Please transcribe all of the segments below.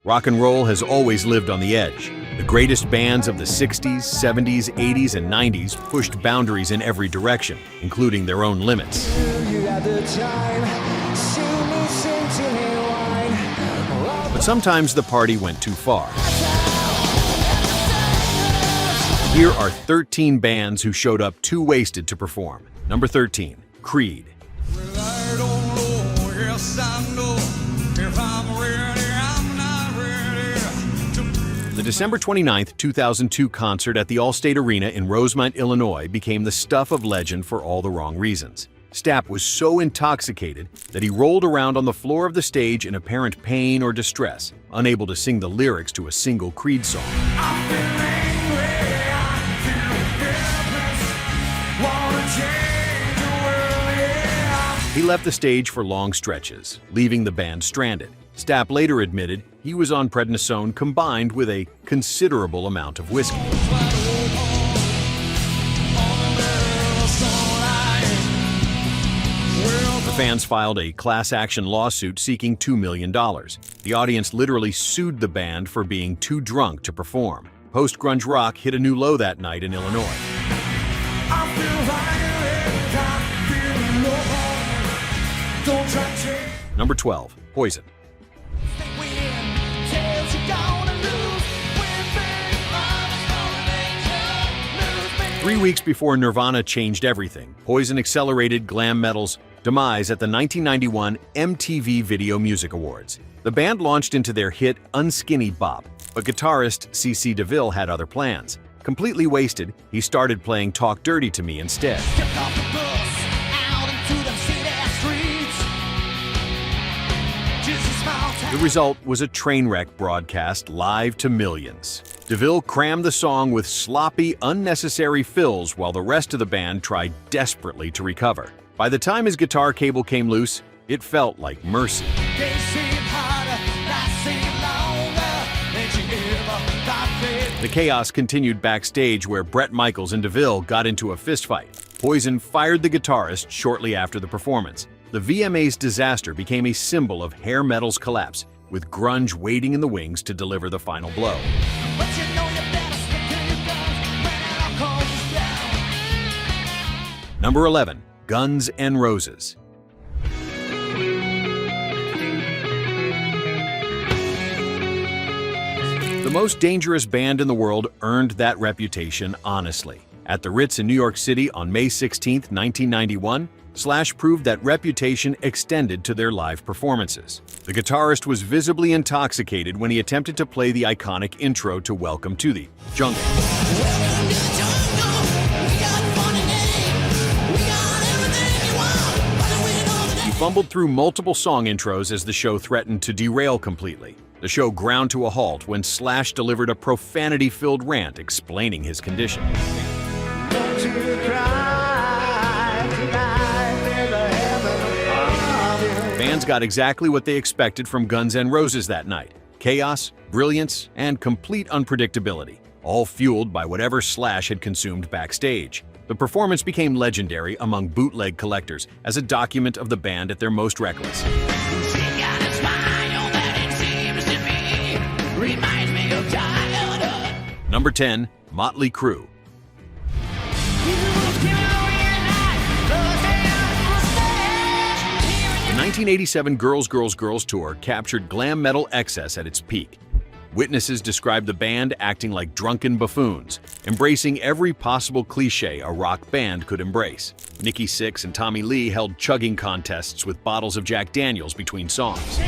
Rock and roll has always lived on the edge. The greatest bands of the 60s, 70s, 80s, and 90s pushed boundaries in every direction, including their own limits. But sometimes the party went too far. Here are 13 bands who showed up too wasted to perform. Number 13, Creed. The December 29, 2002 concert at the Allstate Arena in Rosemont, Illinois became the stuff of legend for all the wrong reasons. Stapp was so intoxicated that he rolled around on the floor of the stage in apparent pain or distress, unable to sing the lyrics to a single Creed song. He left the stage for long stretches, leaving the band stranded. Stapp later admitted he was on prednisone combined with a considerable amount of whiskey. The fans filed a class action lawsuit seeking $2 million. The audience literally sued the band for being too drunk to perform. Post-grunge rock hit a new low that night in Illinois. Number 12, Poison. Three weeks before Nirvana changed everything, Poison accelerated glam metal's demise at the 1991 MTV Video Music Awards. The band launched into their hit Unskinny Bop, but guitarist C.C. DeVille had other plans. Completely wasted, he started playing Talk Dirty to Me instead. The result was a train wreck broadcast live to millions. DeVille crammed the song with sloppy, unnecessary fills while the rest of the band tried desperately to recover. By the time his guitar cable came loose, it felt like mercy. The chaos continued backstage where Bret Michaels and DeVille got into a fistfight. Poison fired the guitarist shortly after the performance. The VMA's disaster became a symbol of hair metal's collapse, with grunge waiting in the wings to deliver the final blow. Number 11, Guns N' Roses. The most dangerous band in the world earned that reputation honestly. At the Ritz in New York City on May 16, 1991, Slash proved that reputation extended to their live performances. The guitarist was visibly intoxicated when he attempted to play the iconic intro to Welcome to the Jungle. He fumbled through multiple song intros as the show threatened to derail completely. The show ground to a halt when Slash delivered a profanity-filled rant explaining his condition. Fans got exactly what they expected from Guns N' Roses that night: chaos, brilliance, and complete unpredictability, all fueled by whatever Slash had consumed backstage. The performance became legendary among bootleg collectors as a document of the band at their most reckless. Number 10, Motley Crue. The 1987 Girls, Girls, Girls tour captured glam metal excess at its peak. Witnesses described the band acting like drunken buffoons, embracing every possible cliché a rock band could embrace. Nikki Sixx and Tommy Lee held chugging contests with bottles of Jack Daniels between songs.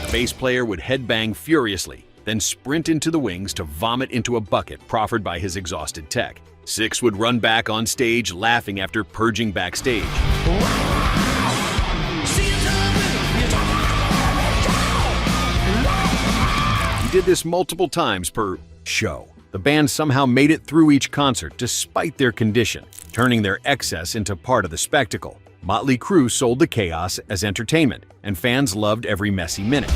The bass player would headbang furiously, then sprint into the wings to vomit into a bucket proffered by his exhausted tech. Sixx would run back on stage laughing after purging backstage. He did this multiple times per show. The band somehow made it through each concert despite their condition, turning their excess into part of the spectacle. Motley Crue sold the chaos as entertainment, and fans loved every messy minute.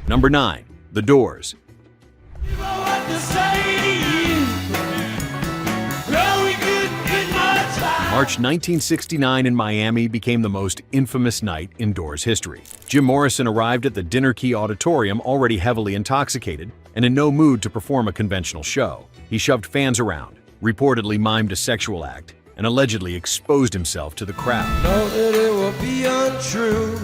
Number 9, The Doors. The March 1969 in Miami became the most infamous night in Doors history. Jim Morrison arrived at the Dinner Key Auditorium already heavily intoxicated and in no mood to perform a conventional show. He shoved fans around, reportedly mimed a sexual act, and allegedly exposed himself to the crowd. Know that it will be untrue.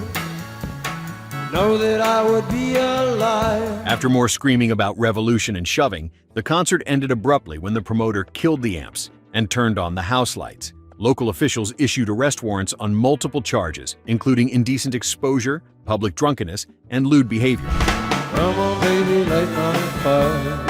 Know that I would be a liar. After more screaming about revolution and shoving, the concert ended abruptly when the promoter killed the amps and turned on the house lights. Local officials issued arrest warrants on multiple charges, including indecent exposure, public drunkenness, and lewd behavior. Come on, baby, light my fire.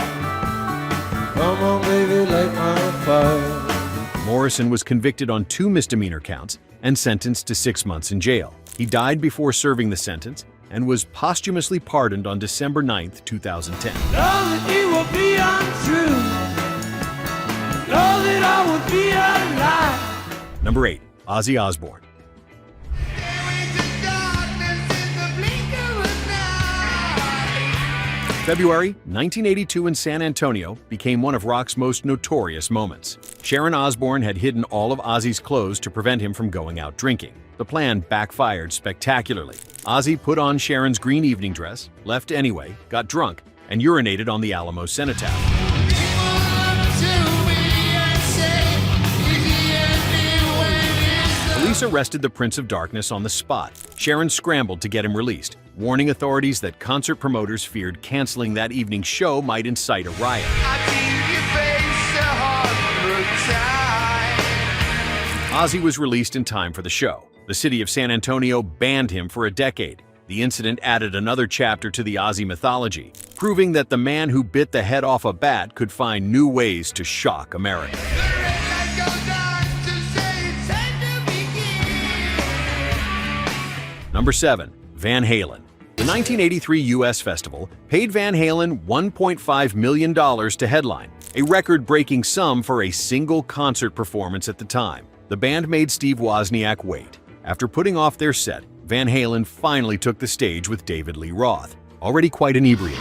Come on, baby, light my fire. Morrison was convicted on 2 misdemeanor counts and sentenced to 6 months in jail. He died before serving the sentence and was posthumously pardoned on December 9, 2010. Know that it will be untrue. Know that I would be a lie. Number 8. Ozzy Osbourne. February 1982 in San Antonio became one of rock's most notorious moments. Sharon Osbourne had hidden all of Ozzy's clothes to prevent him from going out drinking. The plan backfired spectacularly. Ozzy put on Sharon's green evening dress, left anyway, got drunk, and urinated on the Alamo cenotaph. Police arrested the Prince of Darkness on the spot. Sharon scrambled to get him released, warning authorities that concert promoters feared canceling that evening's show might incite a riot. Ozzy was released in time for the show. The city of San Antonio banned him for a decade. The incident added another chapter to the Ozzy mythology, proving that the man who bit the head off a bat could find new ways to shock America. Number 7. Van Halen. The 1983 U.S. festival paid Van Halen $1.5 million to headline, a record-breaking sum for a single concert performance at the time. The band made Steve Wozniak wait. After putting off their set, Van Halen finally took the stage with David Lee Roth, already quite inebriated.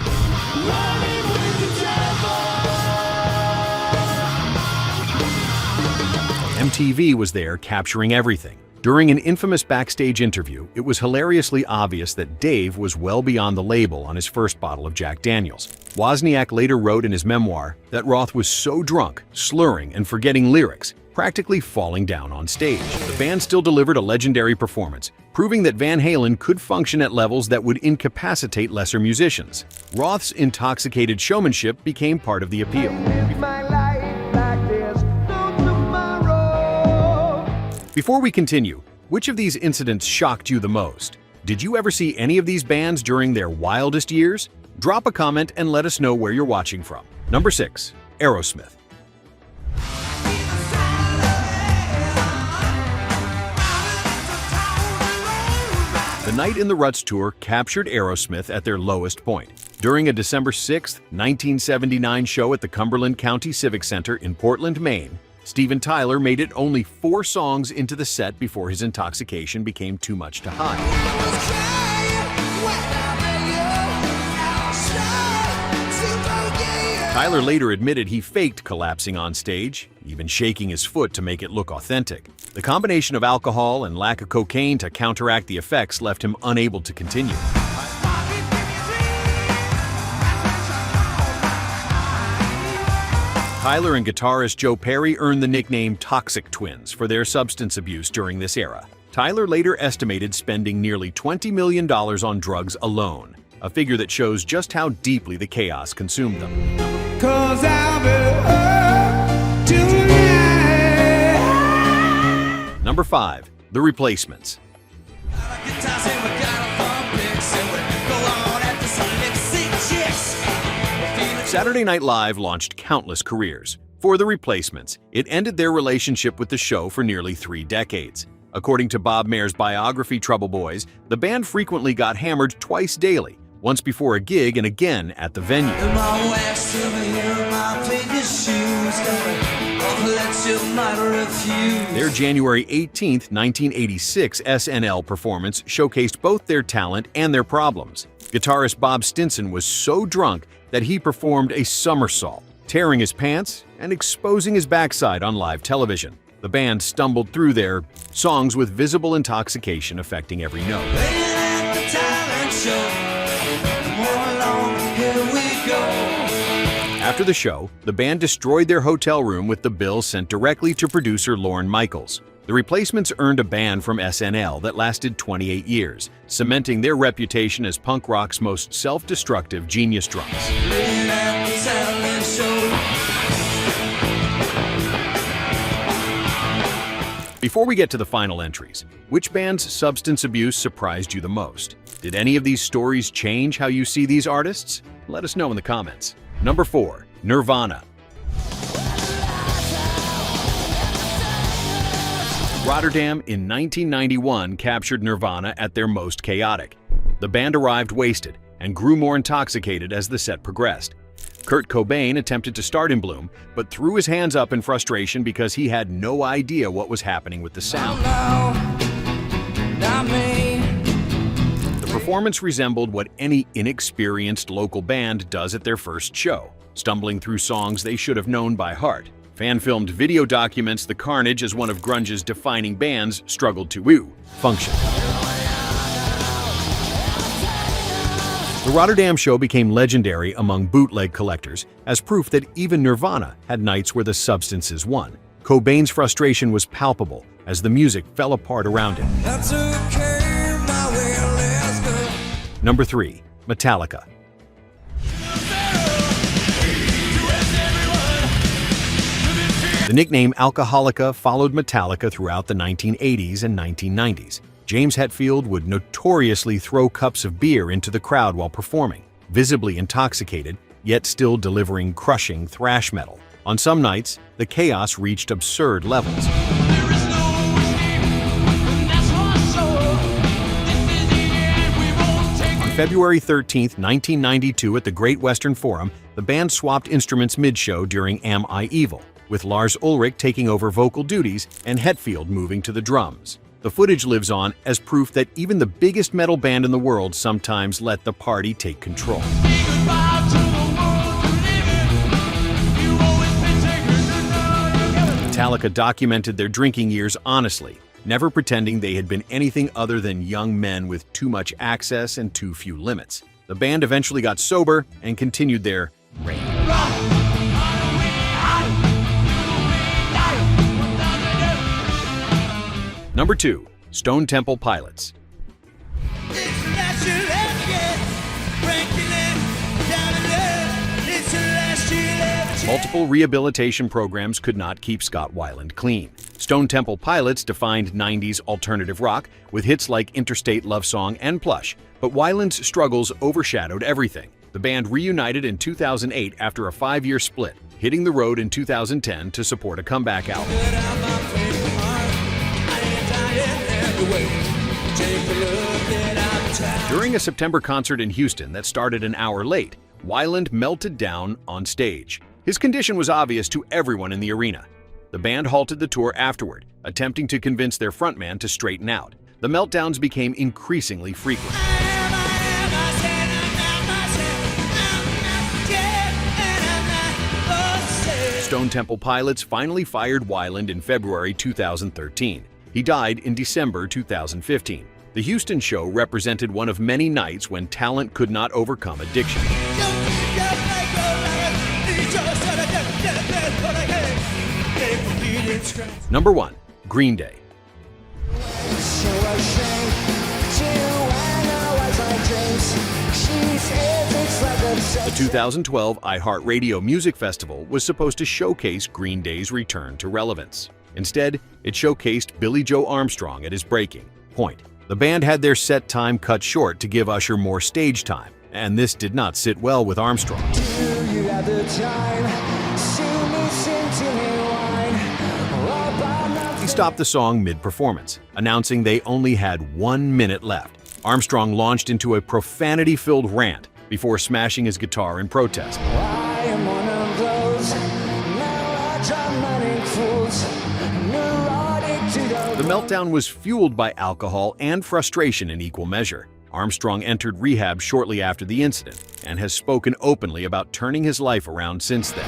MTV was there capturing everything. During an infamous backstage interview, it was hilariously obvious that Dave was well beyond the label on his first bottle of Jack Daniels. Wozniak later wrote in his memoir that Roth was so drunk, slurring and forgetting lyrics, practically falling down on stage. The band still delivered a legendary performance, proving that Van Halen could function at levels that would incapacitate lesser musicians. Roth's intoxicated showmanship became part of the appeal. Before we continue, which of these incidents shocked you the most? Did you ever see any of these bands during their wildest years? Drop a comment and let us know where you're watching from. Number 6. Aerosmith. The Night in the Ruts tour captured Aerosmith at their lowest point. During a December 6, 1979 show at the Cumberland County Civic Center in Portland, Maine, Steven Tyler made it only 4 songs into the set before his intoxication became too much to hide. Tyler later admitted he faked collapsing on stage, even shaking his foot to make it look authentic. The combination of alcohol and lack of cocaine to counteract the effects left him unable to continue. Tyler and guitarist Joe Perry earned the nickname Toxic Twins for their substance abuse during this era. Tyler later estimated spending nearly $20 million on drugs alone, a figure that shows just how deeply the chaos consumed them. 'Cause I'll be hurt tonight. Number 5. The Replacements. Saturday Night Live launched countless careers. For The Replacements, it ended their relationship with the show for nearly 3 decades. According to Bob Mayer's biography Trouble Boys, the band frequently got hammered twice daily, once before a gig and again at the venue. Their January 18, 1986 SNL performance showcased both their talent and their problems. Guitarist Bob Stinson was so drunk that he performed a somersault, tearing his pants and exposing his backside on live television. The band stumbled through their songs with visible intoxication affecting every note. After the show, the band destroyed their hotel room with the bill sent directly to producer Lorne Michaels. The Replacements earned a ban from SNL that lasted 28 years, cementing their reputation as punk rock's most self-destructive genius drums. Before we get to the final entries, which band's substance abuse surprised you the most? Did any of these stories change how you see these artists? Let us know in the comments. Number 4. Nirvana. Rotterdam in 1991 captured Nirvana at their most chaotic. The band arrived wasted and grew more intoxicated as the set progressed. Kurt Cobain attempted to start in Bloom, but threw his hands up in frustration because he had no idea what was happening with the sound. The performance resembled what any inexperienced local band does at their first show, stumbling through songs they should have known by heart. Fan-filmed video documents the carnage as one of grunge's defining bands struggled to function. The Rotterdam show became legendary among bootleg collectors as proof that even Nirvana had nights where the substances won. Cobain's frustration was palpable as the music fell apart around him. Number 3. Metallica. The nickname Alcoholica followed Metallica throughout the 1980s and 1990s. James Hetfield would notoriously throw cups of beer into the crowd while performing, visibly intoxicated, yet still delivering crushing thrash metal. On some nights, the chaos reached absurd levels. On February 13, 1992 at the Great Western Forum, the band swapped instruments mid-show during Am I Evil, with Lars Ulrich taking over vocal duties and Hetfield moving to the drums. The footage lives on as proof that even the biggest metal band in the world sometimes let the party take control. Metallica documented their drinking years honestly, never pretending they had been anything other than young men with too much access and too few limits. The band eventually got sober and continued their reign. Number 2. Stone Temple Pilots. Multiple rehabilitation programs could not keep Scott Weiland clean. Stone Temple Pilots defined 90s alternative rock with hits like Interstate Love Song and Plush, but Weiland's struggles overshadowed everything. The band reunited in 2008 after a 5-year split, hitting the road in 2010 to support a comeback album. During a September concert in Houston that started an hour late, Weiland melted down on stage. His condition was obvious to everyone in the arena. The band halted the tour afterward, attempting to convince their frontman to straighten out. The meltdowns became increasingly frequent. Stone Temple Pilots finally fired Weiland in February 2013. He died in December 2015. The Houston show represented one of many nights when talent could not overcome addiction. Number 1. Green Day. The 2012 iHeartRadio Music Festival was supposed to showcase Green Day's return to relevance. Instead, it showcased Billy Joe Armstrong at his breaking point. The band had their set time cut short to give Usher more stage time, and this did not sit well with Armstrong. He stopped the song mid-performance, announcing they only had 1 minute left. Armstrong launched into a profanity-filled rant before smashing his guitar in protest. The meltdown was fueled by alcohol and frustration in equal measure. Armstrong entered rehab shortly after the incident and has spoken openly about turning his life around since then.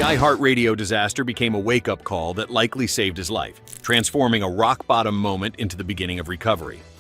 iHeartRadio disaster became a wake-up call that likely saved his life, transforming a rock-bottom moment into the beginning of recovery.